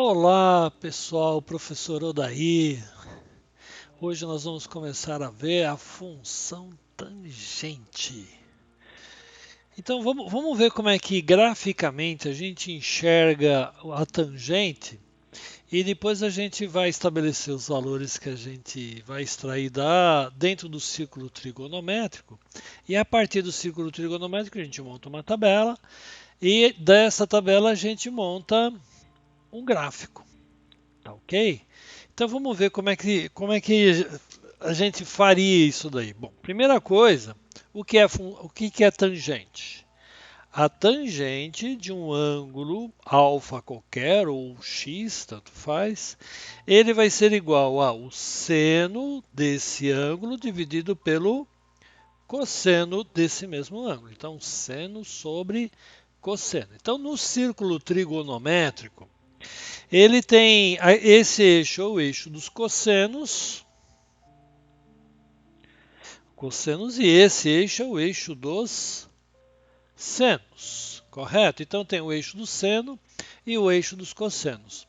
Olá pessoal, professor Odair. Hoje nós vamos começar a ver a função tangente. Então vamos ver como é que graficamente a gente enxerga a tangente e depois a gente vai estabelecer os valores que a gente vai extrair dentro do círculo trigonométrico. E a partir do círculo trigonométrico a gente monta uma tabela e dessa tabela a gente monta um gráfico. Tá ok? Então vamos ver como é que a gente faria isso daí. Bom, primeira coisa, o que é tangente? A tangente de um ângulo alfa qualquer ou x, tanto faz, ele vai ser igual ao seno desse ângulo dividido pelo cosseno desse mesmo ângulo. Então, seno sobre cosseno. Então, no círculo trigonométrico, ele tem esse eixo, é o eixo dos cossenos, e esse eixo é o eixo dos senos, correto? Então tem o eixo do seno e o eixo dos cossenos.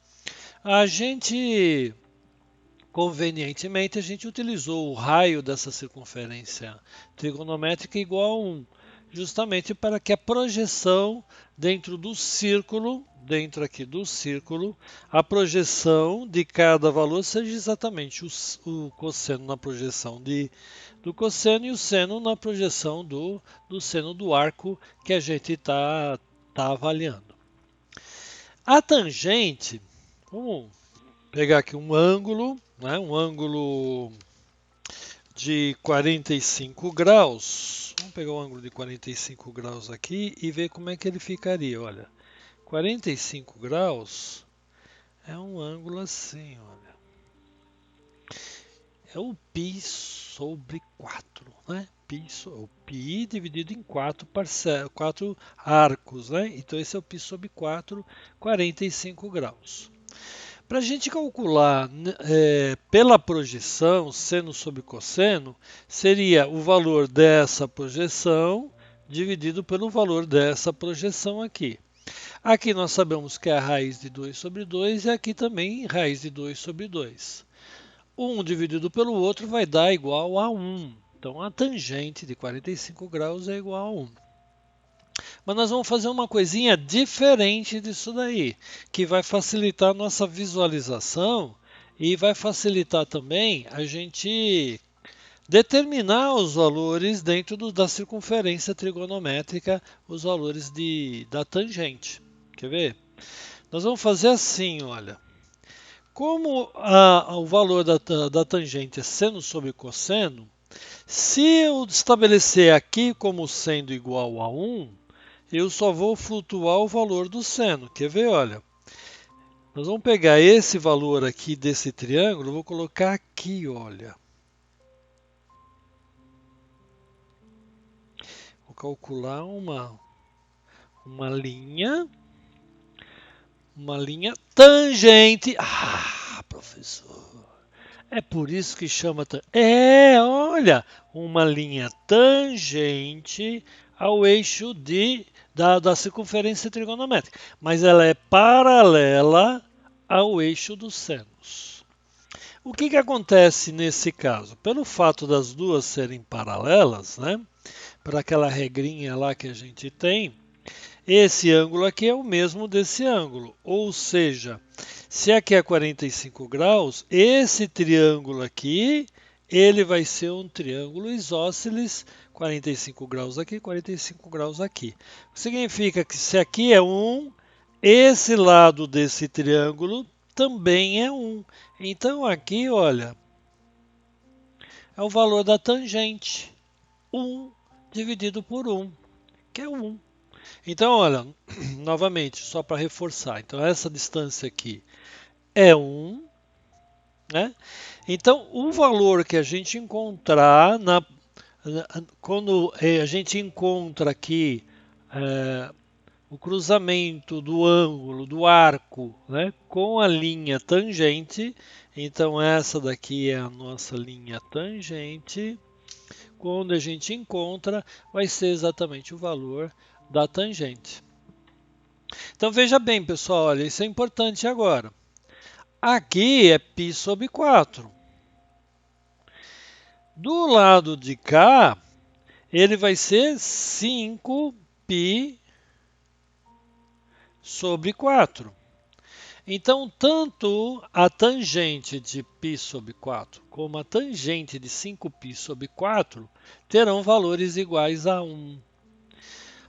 Convenientemente, a gente utilizou o raio dessa circunferência trigonométrica igual a 1, justamente para que a projeção dentro do círculo, a projeção de cada valor seja exatamente o cosseno na projeção do cosseno e o seno na projeção do seno do arco que a gente está avaliando. A tangente, vamos pegar aqui um ângulo, né, um ângulo de 45 graus. Vamos pegar o ângulo de 45 graus aqui e ver como é que ele ficaria. Olha, 45 graus é um ângulo assim, olha. É o π sobre 4, né? O π dividido em 4 arcos, né? Então esse é o π sobre 4, 45 graus. Para a gente calcular pela projeção, seno sobre cosseno, seria o valor dessa projeção dividido pelo valor dessa projeção aqui. Aqui nós sabemos que é a raiz de 2 sobre 2 e aqui também raiz de 2 sobre 2. Um dividido pelo outro vai dar igual a 1. Então a tangente de 45 graus é igual a 1. Mas nós vamos fazer uma coisinha diferente disso daí, que vai facilitar a nossa visualização e vai facilitar também a gente determinar os valores dentro da circunferência trigonométrica, os valores da tangente. Quer ver? Nós vamos fazer assim, olha. Como o valor da tangente é seno sobre cosseno, se eu estabelecer aqui como sendo igual a 1, eu só vou flutuar o valor do seno. Quer ver? Olha, nós vamos pegar esse valor aqui desse triângulo, vou colocar aqui, olha. Vou calcular uma linha tangente. Ah, professor, é por isso que chama olha, uma linha tangente ao eixo da circunferência trigonométrica, mas ela é paralela ao eixo dos senos. O que acontece nesse caso? Pelo fato das duas serem paralelas, né, para aquela regrinha lá que a gente tem, esse ângulo aqui é o mesmo desse ângulo, ou seja, se aqui é 45 graus, esse triângulo aqui, ele vai ser um triângulo isósceles, 45 graus aqui, 45 graus aqui. Significa que se aqui é 1, esse lado desse triângulo também é 1. Então aqui, olha, é o valor da tangente, 1 dividido por 1, que é 1. Então, olha, novamente, só para reforçar. Então, essa distância aqui é 1, né? Então, o valor que a gente encontrar quando a gente encontra aqui o cruzamento do ângulo, do arco, né, com a linha tangente, então essa daqui é a nossa linha tangente. Quando a gente encontra, vai ser exatamente o valor da tangente. Então veja bem, pessoal, olha, isso é importante agora. Aqui é π sobre 4. Do lado de cá, ele vai ser 5π sobre 4. Então, tanto a tangente de π sobre 4 como a tangente de 5π sobre 4 terão valores iguais a 1.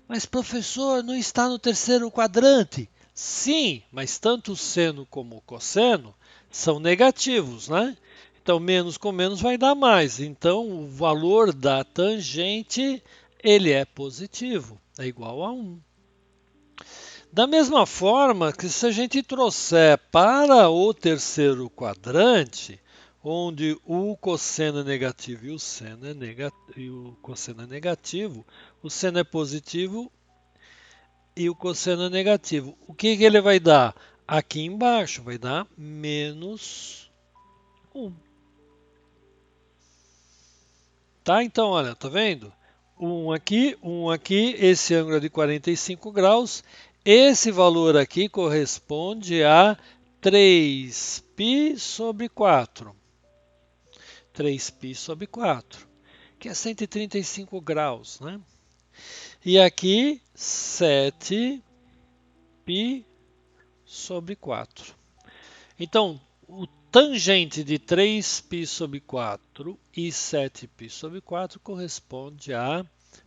Mas, professor, não está no terceiro quadrante? Sim, mas tanto o seno como o cosseno são negativos, né? Então, menos com menos vai dar mais. Então, o valor da tangente, ele é positivo, é igual a 1. Da mesma forma que se a gente trouxer para o terceiro quadrante, onde o cosseno é negativo e o seno é e o cosseno é negativo, o seno é positivo e o cosseno é negativo. O que ele vai dar? Aqui embaixo vai dar menos 1. Tá? Então, olha, tá vendo? Um aqui, esse ângulo é de 45 graus. Esse valor aqui corresponde a 3π sobre 4. 3π sobre 4, que é 135 graus, né? E aqui, 7π sobre 4. Então, o tangente de 3π sobre 4 e 7π sobre 4 corresponde a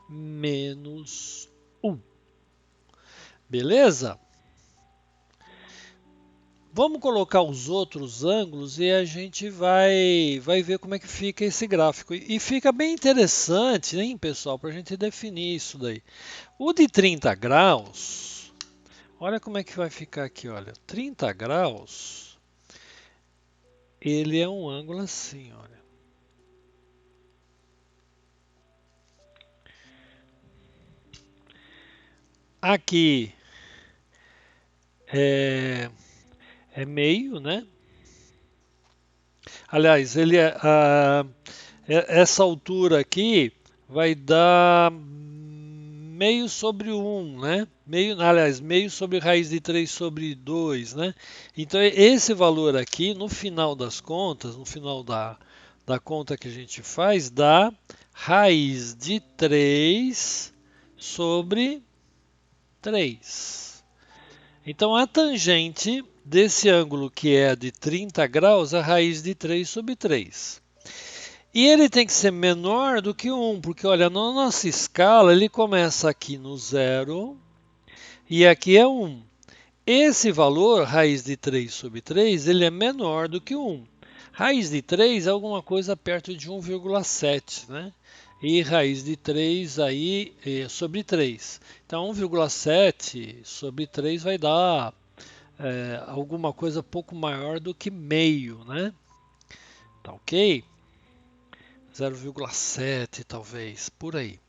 menos 1. Beleza? Vamos colocar os outros ângulos e a gente vai ver como é que fica esse gráfico. E fica bem interessante, hein, pessoal, para a gente definir isso daí. O de 30 graus, olha como é que vai ficar aqui, olha. 30 graus, ele é um ângulo assim, olha. Aqui é, é meio, né? Aliás, essa altura aqui vai dar meio sobre 1, né? Meio sobre raiz de 3 sobre 2, né? Então, esse valor aqui, no final das contas, no final da conta que a gente faz, dá raiz de 3 sobre 3. Então, a tangente desse ângulo que é de 30 graus, a raiz de 3 sobre 3. E ele tem que ser menor do que 1, porque olha, na nossa escala ele começa aqui no 0 e aqui é 1. Esse valor, raiz de 3 sobre 3, ele é menor do que 1. Raiz de 3 é alguma coisa perto de 1,7, né? E raiz de 3 aí sobre 3. Então 1,7 sobre 3 vai dar alguma coisa pouco maior do que meio, né? Tá ok? 0,7 talvez, por aí.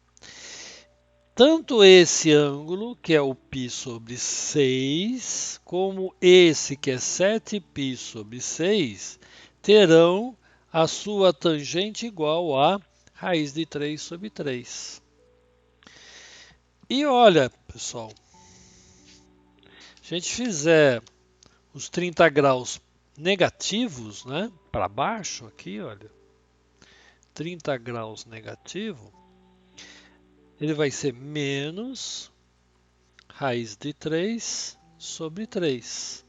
Tanto esse ângulo, que é o π sobre 6, como esse, que é 7π sobre 6, terão a sua tangente igual a raiz de 3 sobre 3. E olha, pessoal, se a gente fizer os 30 graus negativos, né, para baixo aqui, olha, 30 graus negativo, ele vai ser menos raiz de 3 sobre 3.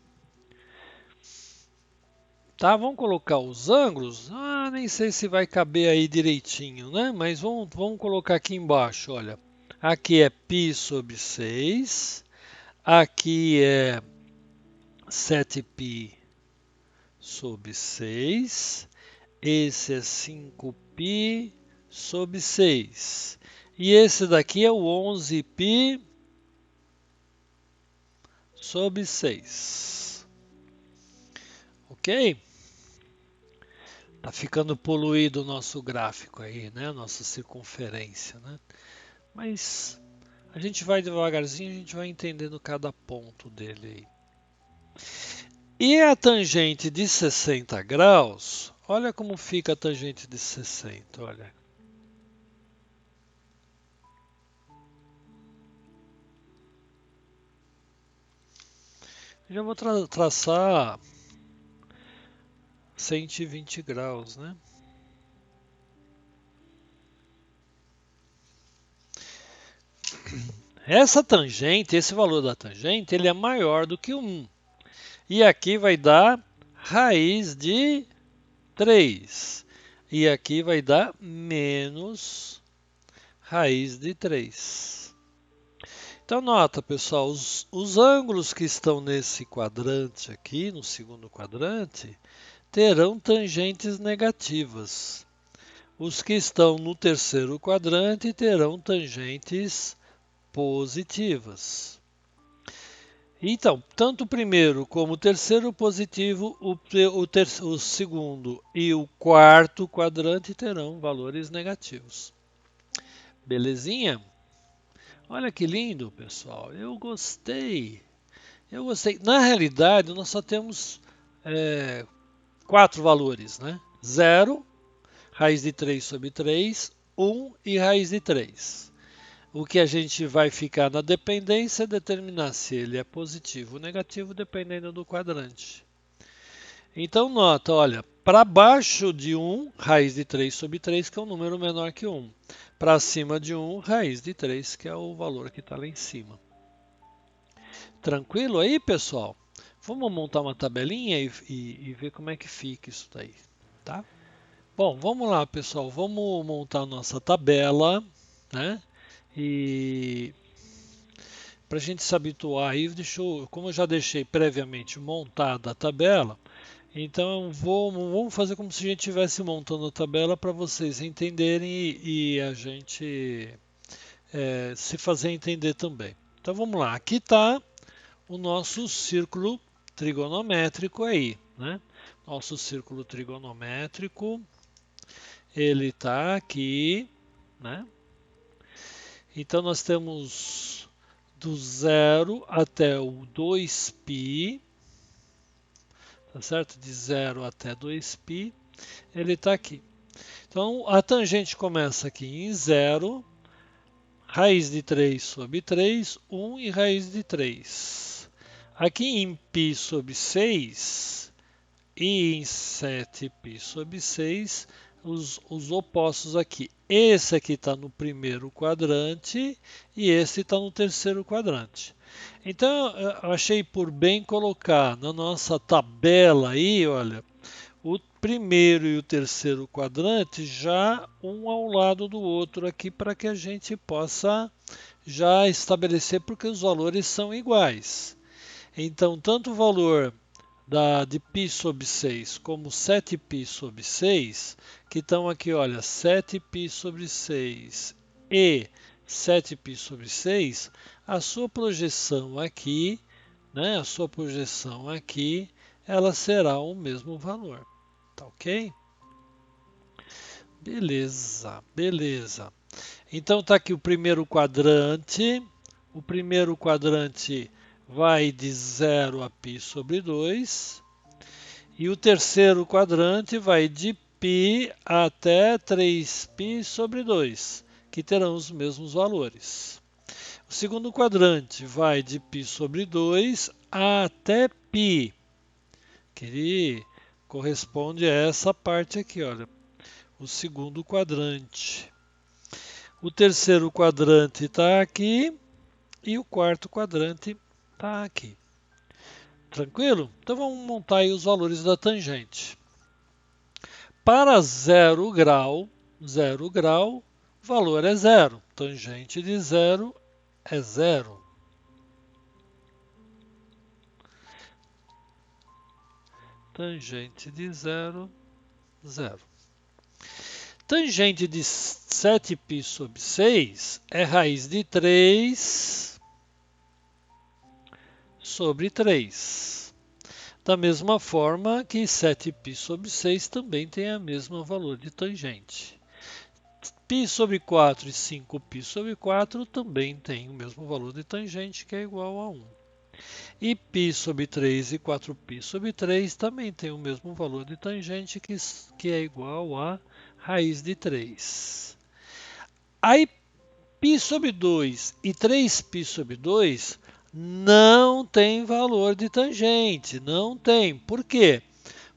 Tá, vamos colocar os ângulos. Ah, nem sei se vai caber aí direitinho, né? Mas vamos colocar aqui embaixo, olha. Aqui é π sobre 6. Aqui é 7π sobre 6. Esse é 5π sobre 6. E esse daqui é o 11π sobre 6. Ok? Tá ficando poluído o nosso gráfico aí, né? Nossa circunferência, né? Mas a gente vai devagarzinho, a gente vai entendendo cada ponto dele aí. E a tangente de 60 graus, olha como fica a tangente de 60, olha. Já vou traçar 120 graus, né? Essa tangente, esse valor da tangente, ele é maior do que 1. E aqui vai dar raiz de 3. E aqui vai dar menos raiz de 3. Então nota, pessoal, os ângulos que estão nesse quadrante aqui, no segundo quadrante, terão tangentes negativas. Os que estão no terceiro quadrante terão tangentes positivas. Então, tanto o primeiro como o terceiro positivo, o segundo e o quarto quadrante terão valores negativos. Belezinha? Olha que lindo, pessoal. Eu gostei. Eu gostei. Na realidade, nós só temos 4 valores, né? 0, raiz de 3 sobre 3, 1 e raiz de 3. O que a gente vai ficar na dependência é determinar se ele é positivo ou negativo, dependendo do quadrante. Então, nota, olha, para baixo de 1, raiz de 3 sobre 3, que é um número menor que 1. Para cima de 1, raiz de 3, que é o valor que está lá em cima. Tranquilo aí, pessoal? Vamos montar uma tabelinha e ver como é que fica isso daí, tá? Bom, vamos lá, pessoal. Vamos montar a nossa tabela, né? E para a gente se habituar aí, como eu já deixei previamente montada a tabela, então vamos fazer como se a gente estivesse montando a tabela para vocês entenderem e a gente se fazer entender também. Então vamos lá, aqui está o nosso círculo trigonométrico aí, né? Nosso círculo trigonométrico, ele está aqui, né? Então nós temos do 0 até o 2π, tá certo? De 0 até 2π, ele está aqui. Então a tangente começa aqui em 0, raiz de 3 sobre 3, 1 e raiz de 3. Aqui em π sobre 6 e em 7π sobre 6, os opostos aqui. Esse aqui está no primeiro quadrante e esse está no terceiro quadrante. Então, eu achei por bem colocar na nossa tabela aí, olha, o primeiro e o terceiro quadrante já um ao lado do outro aqui para que a gente possa já estabelecer porque os valores são iguais. Então, tanto o valor de π sobre 6 como 7π sobre 6, que estão aqui, olha, 7π sobre 6 e 7π sobre 6, a sua projeção aqui, né, a sua projeção aqui, ela será o mesmo valor, tá ok? Beleza, beleza. Então tá aqui o primeiro quadrante vai de 0 a π sobre 2, e o terceiro quadrante vai de π até 3π sobre 2, que terão os mesmos valores. O segundo quadrante vai de π sobre 2 até π, que corresponde a essa parte aqui, olha, o segundo quadrante. O terceiro quadrante está aqui e o quarto quadrante está aqui. Tranquilo? Então vamos montar aí os valores da tangente. Para 0 grau, o valor é 0. Tangente de 0 é 0. Tangente de 0, 0. Tangente de 7π sobre 6 é raiz de 3 sobre 3. Da mesma forma que 7π sobre 6 também tem o mesmo valor de tangente. π sobre 4 e 5π sobre 4 também tem o mesmo valor de tangente, que é igual a 1. E π sobre 3 e 4π sobre 3 também tem o mesmo valor de tangente, que é igual a raiz de 3. Aí π sobre 2 e 3π sobre 2 não tem valor de tangente, não tem. Por quê?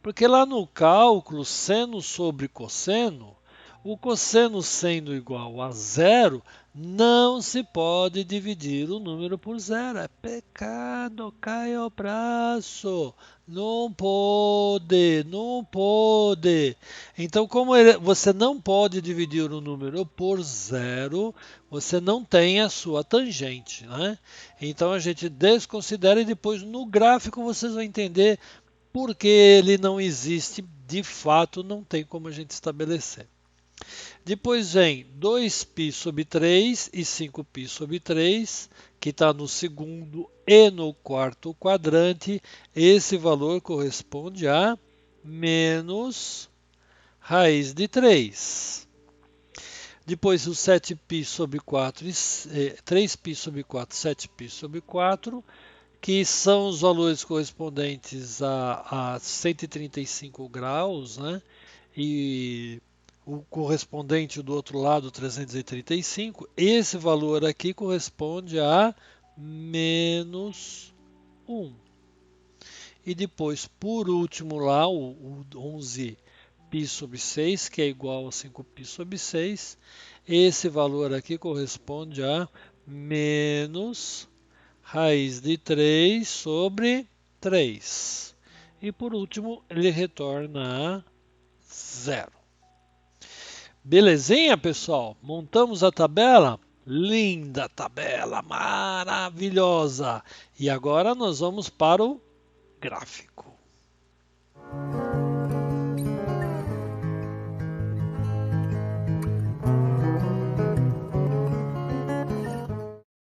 Porque lá no cálculo, seno sobre cosseno, o cosseno sendo igual a zero, não se pode dividir o número por zero. É pecado, cai ao braço. Não pode, não pode. Então, como você não pode dividir o número por zero, você não tem a sua tangente, né? Então a gente desconsidera e depois no gráfico vocês vão entender porque ele não existe, de fato, não tem como a gente estabelecer. Depois vem 2π sobre 3 e 5π sobre 3, que está no segundo e no quarto quadrante. Esse valor corresponde a menos raiz de 3. Depois o 7π sobre 4, 3π sobre 4, 7π sobre 4, que são os valores correspondentes a 135 graus, né? E o correspondente do outro lado, 335, esse valor aqui corresponde a menos 1. E depois, por último lá, o 11π sobre 6, que é igual a 5π sobre 6, esse valor aqui corresponde a menos raiz de 3 sobre 3. E por último, ele retorna a zero. Belezinha, pessoal? Montamos a tabela? Linda tabela, maravilhosa! E agora nós vamos para o gráfico.